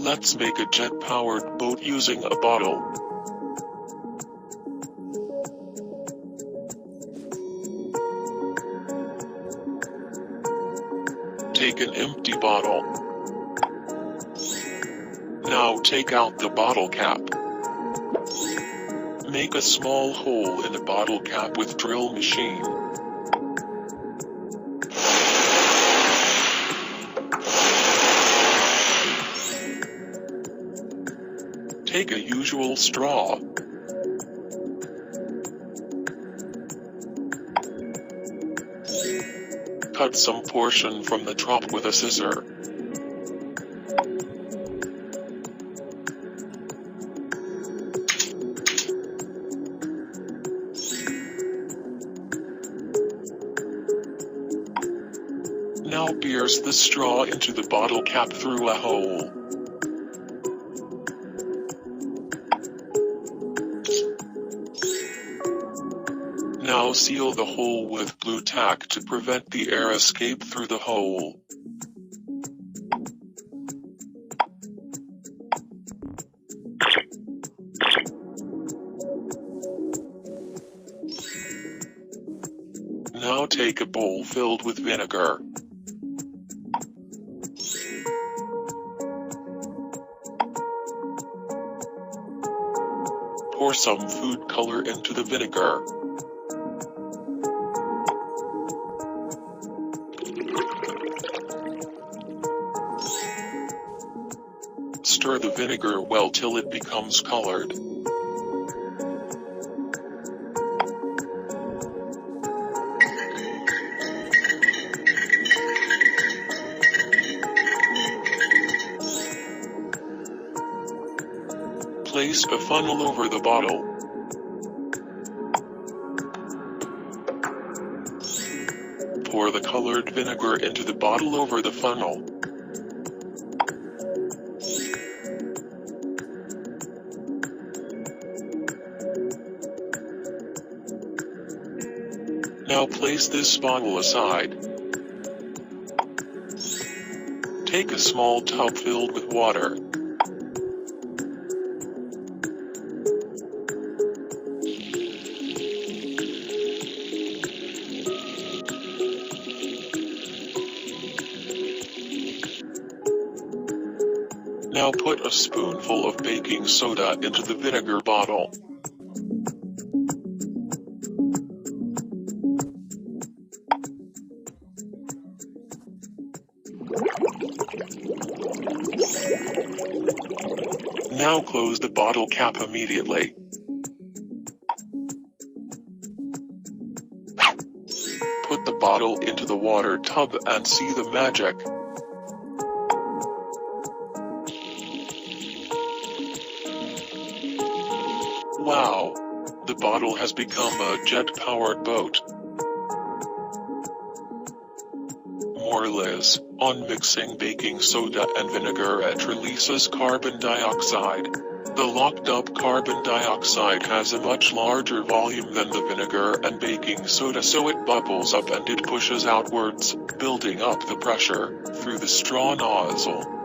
Let's make a jet-powered boat using a bottle. Take an empty bottle. Now take out the bottle cap. Make a small hole in the bottle cap with drill machine. Take a usual straw. Cut some portion from the top with a scissor. Now pierce the straw into the bottle cap through a hole. Now seal the hole with blue tack to prevent the air escape through the hole. Now take a bowl filled with vinegar. Pour some food color into the vinegar. Stir the vinegar well till it becomes colored. Place a funnel over the bottle. Pour the colored vinegar into the bottle over the funnel. Now place this bottle aside. Take a small tub filled with water. Now put a spoonful of baking soda into the vinegar bottle. Now close the bottle cap immediately. Put the bottle into the water tub and see the magic. Wow! The bottle has become a jet-powered boat. Morales, on mixing baking soda and vinegar, it releases carbon dioxide. The locked-up carbon dioxide has a much larger volume than the vinegar and baking soda, so it bubbles up and it pushes outwards, building up the pressure through the straw nozzle.